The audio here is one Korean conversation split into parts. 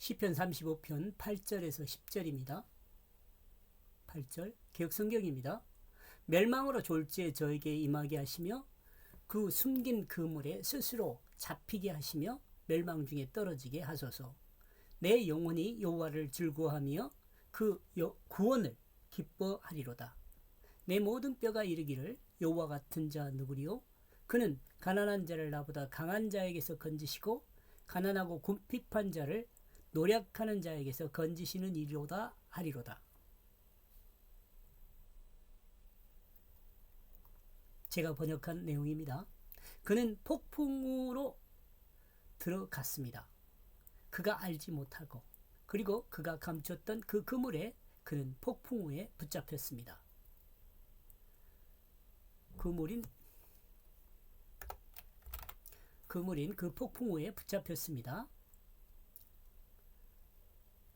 시편 35편 8절에서 10절입니다. 8절 개역성경입니다. 멸망으로 졸지에 저에게 임하게 하시며 그 숨긴 그물에 스스로 잡히게 하시며 멸망 중에 떨어지게 하소서. 내 영혼이 여호와를 즐거워하며 그 구원을 기뻐하리로다. 내 모든 뼈가 이르기를 여호와 같은 자 누구리요? 그는 가난한 자를 나보다 강한 자에게서 건지시고 가난하고 궁핍한 자를 노력하는 자에게서 건지시는 이로다 하리로다. 제가 번역한 내용입니다. 그는 폭풍으로 들어갔습니다. 그가 알지 못하고 그리고 그가 감췄던 그 그물에 그는 폭풍 후에 붙잡혔습니다. 그물인 그 폭풍 후에 붙잡혔습니다.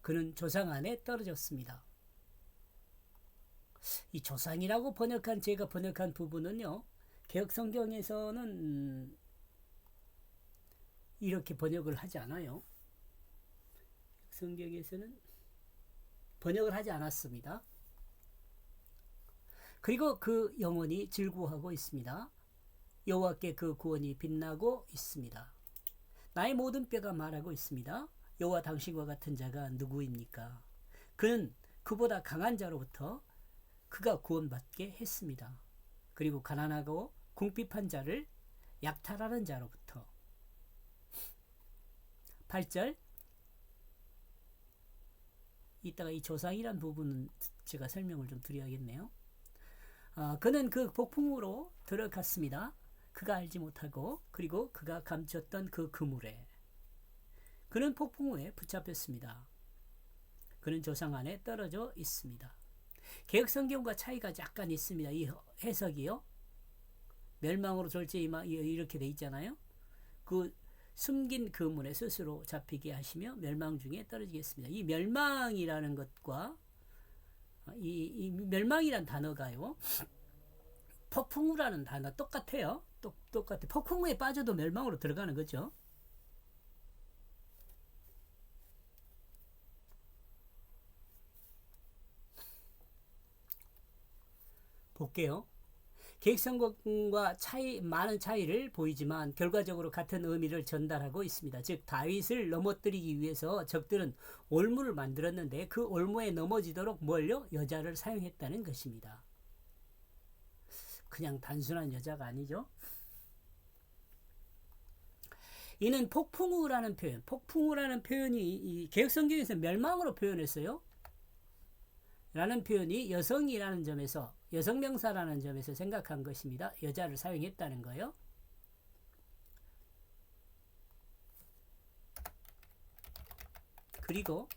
그는 조상 안에 떨어졌습니다. 이 조상이라고 제가 번역한 부분은요, 개역성경에서는 이렇게 번역을 하지 않아요. 성경에서는 번역을 하지 않았습니다. 그리고 그 영혼이 즐거워하고 있습니다. 여호와께 그 구원이 빛나고 있습니다. 나의 모든 뼈가 말하고 있습니다. 여호와 당신과 같은 자가 누구입니까? 그는 그보다 강한 자로부터 그가 구원받게 했습니다. 그리고 가난하고 궁핍한 자를 약탈하는 자로부터. 8절 이따가 이 조상이란 부분은 제가 설명을 좀 드려야겠네요. 그는 그 폭풍으로 들어갔습니다. 그가 알지 못하고 그리고 그가 감췄던 그 그물에 그는 폭풍 후에 붙잡혔습니다. 그는 조상 안에 떨어져 있습니다. 개역성경과 차이가 약간 있습니다. 이 해석이요. 멸망으로 졸지에 이렇게 돼 있잖아요. 그 숨긴 그물에 스스로 잡히게 하시며 멸망 중에 떨어지겠습니다. 이 멸망이라는 것과 이 멸망이란 단어가요. 폭풍우라는 단어 똑같아요. 똑같아. 폭풍우에 빠져도 멸망으로 들어가는 거죠. 볼게요. 계획성경과 많은 차이를 보이지만 결과적으로 같은 의미를 전달하고 있습니다. 즉 다윗을 넘어뜨리기 위해서 적들은 올무를 만들었는데 그 올무에 넘어지도록 뭘요? 여자를 사용했다는 것입니다. 그냥 단순한 여자가 아니죠. 이는 폭풍우라는 표현이 이 개역성경에서 멸망으로 표현했어요. 라는 표현이 여성이라는 점에서 여성명사라는 점에서 생각한 것입니다. 여자를 사용했다는 거요. 그리고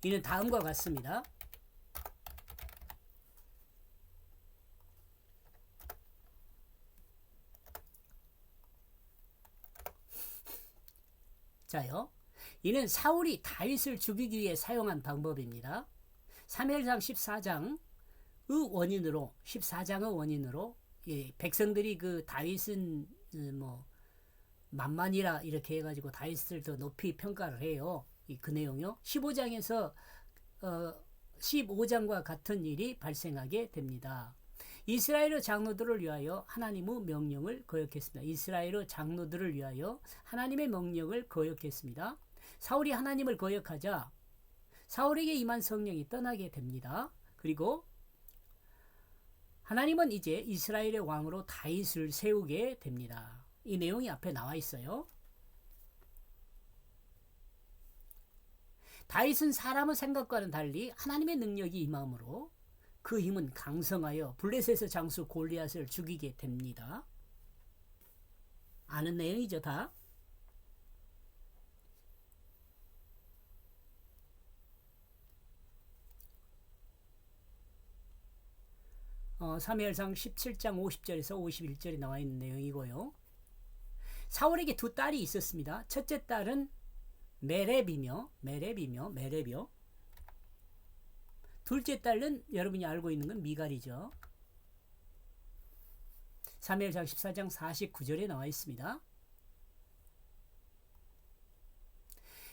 이는 다음과 같습니다. 자요. 이는 사울이 다윗을 죽이기 위해 사용한 방법입니다. 사무엘상 14장의 원인으로 백성들이 그 다윗은 뭐 만만이라 이렇게 해가지고 다윗을 더 높이 평가를 해요. 그 내용이요. 15장에서 15장과 같은 일이 발생하게 됩니다. 이스라엘의 장로들을 위하여 하나님의 명령을 거역했습니다. 이스라엘의 장로들을 위하여 하나님의 명령을 거역했습니다. 사울이 하나님을 거역하자 사울에게 임한 성령이 떠나게 됩니다. 그리고 하나님은 이제 이스라엘의 왕으로 다윗을 세우게 됩니다. 이 내용이 앞에 나와 있어요. 다윗은 사람의 생각과는 달리 하나님의 능력이 임함으로 그 힘은 강성하여 블레셋의 장수 골리앗을 죽이게 됩니다. 아는 내용이죠, 다. 사무엘상 17장 50절에서 51절이 나와 있는 내용이고요. 사울에게 두 딸이 있었습니다. 첫째 딸은 메렙이며 둘째 딸은 여러분이 알고 있는 건 미갈이죠. 사무엘상 14장 49절에 나와 있습니다.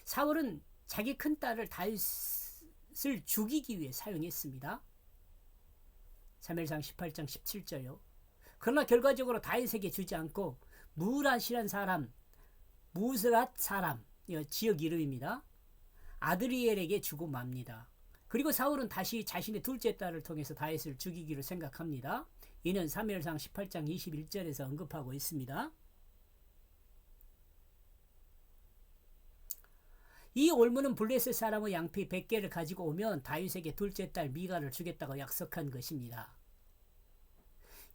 사울은 자기 큰 딸을 다윗을 죽이기 위해 사용했습니다. 사무엘상 18장 17절요. 그러나 결과적으로 다윗에게 주지 않고 무랏이란 사람, 무스랏 사람, 지역 이름입니다. 아드리엘에게 주고 맙니다. 그리고 사울은 다시 자신의 둘째 딸을 통해서 다윗을 죽이기로 생각합니다. 이는 사무엘상 18장 21절에서 언급하고 있습니다. 이 올무는 블레셋 사람의 양피 100개를 가지고 오면 다윗에게 둘째 딸 미갈을 주겠다고 약속한 것입니다.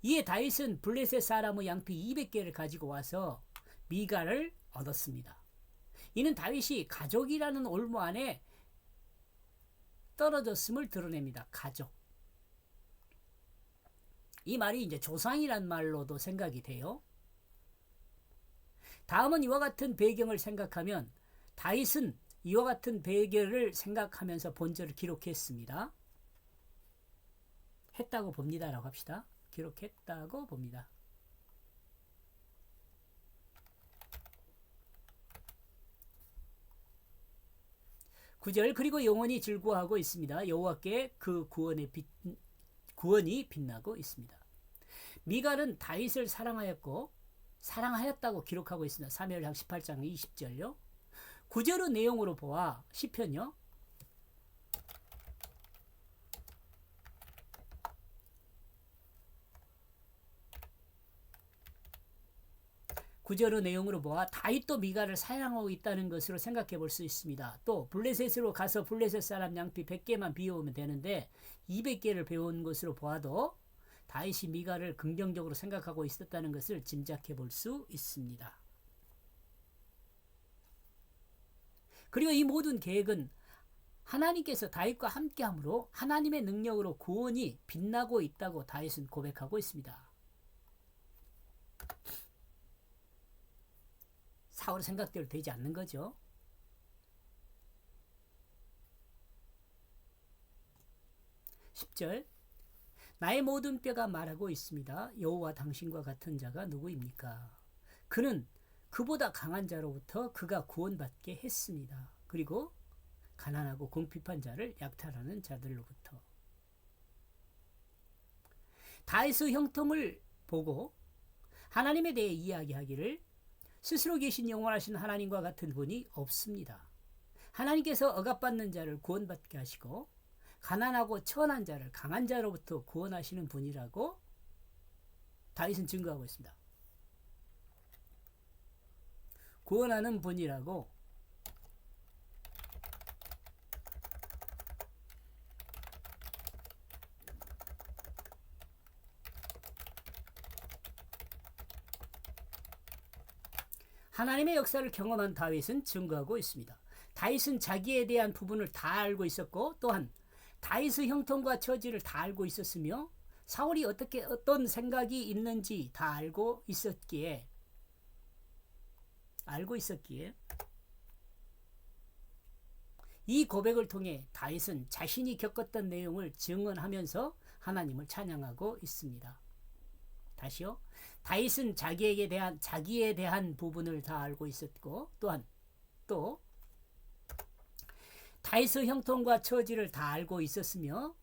이에 다윗은 블레셋 사람의 양피 200개를 가지고 와서 미갈을 얻었습니다. 이는 다윗이 가족이라는 올무 안에 떨어졌음을 드러냅니다. 가족. 이 말이 이제 조상이란 말로도 생각이 돼요. 다음은 이와 같은 배경을 생각하면 다윗은 이와 같은 배경을 생각하면서 본절을 기록했습니다. 했다고 봅니다라고 합시다. 기록했다고 봅니다. 구절 그리고 영원히 즐거워하고 있습니다. 여호와께 그 구원이 빛나고 있습니다. 미갈은 다윗을 사랑하였다고 기록하고 있습니다. 사무엘상 18장 20절요. 구절의 내용으로 보아 시편요. 구절의 내용으로 보아 다윗도 미갈을 사랑하고 있다는 것으로 생각해 볼 수 있습니다. 또 블레셋으로 가서 블레셋 사람 양피 100개만 비워오면 되는데 200개를 배운 것으로 보아도 다윗이 미갈을 긍정적으로 생각하고 있었다는 것을 짐작해 볼 수 있습니다. 그리고 이 모든 계획은 하나님께서 다윗과 함께함으로 하나님의 능력으로 구원이 빛나고 있다고 다윗은 고백하고 있습니다. 사울 생각대로 되지 않는 거죠. 10절 나의 모든 뼈가 말하고 있습니다. 여호와 당신과 같은 자가 누구입니까? 그는 그보다 강한 자로부터 그가 구원받게 했습니다. 그리고 가난하고 궁핍한 자를 약탈하는 자들로부터. 다윗의 형통을 보고 하나님에 대해 이야기하기를 스스로 계신 영원하신 하나님과 같은 분이 없습니다. 하나님께서 억압받는 자를 구원받게 하시고 가난하고 천한 자를 강한 자로부터 구원하시는 분이라고 다윗은 증거하고 있습니다. 구원하는 분이라고 하나님의 역사를 경험한 다윗은 증거하고 있습니다. 다윗은 자기에 대한 부분을 다 알고 있었고 또한 다윗의 형통과 처지를 다 알고 있었으며 사울이 어떤 생각이 있는지 다 알고 있었기에 이 고백을 통해 다윗은 자신이 겪었던 내용을 증언하면서 하나님을 찬양하고 있습니다. 다시요. 다윗은 자기에 대한 부분을 다 알고 있었고 또한 또 다윗의 형통과 처지를 다 알고 있었으며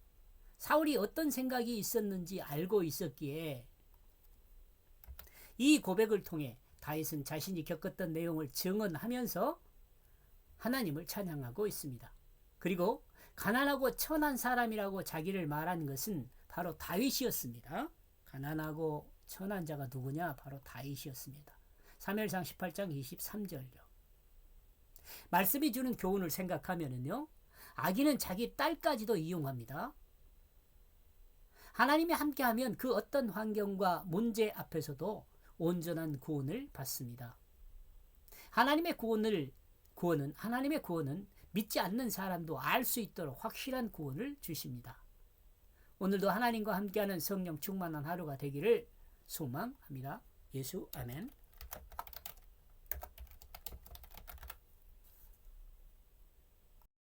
사울이 어떤 생각이 있었는지 알고 있었기에 이 고백을 통해 다윗은 자신이 겪었던 내용을 증언하면서 하나님을 찬양하고 있습니다. 그리고 가난하고 천한 사람이라고 자기를 말한 것은 바로 다윗이었습니다. 가난하고 천한 자가 누구냐? 바로 다윗이었습니다. 사무엘상 18장 23절요. 말씀이 주는 교훈을 생각하면은요, 악인은 자기 딸까지도 이용합니다. 하나님이 함께하면 그 어떤 환경과 문제 앞에서도 온전한 구원을 받습니다. 하나님의 구원은 믿지 않는 사람도 알 수 있도록 확실한 구원을 주십니다. 오늘도 하나님과 함께하는 성령 충만한 하루가 되기를 소망합니다. 예수 아멘.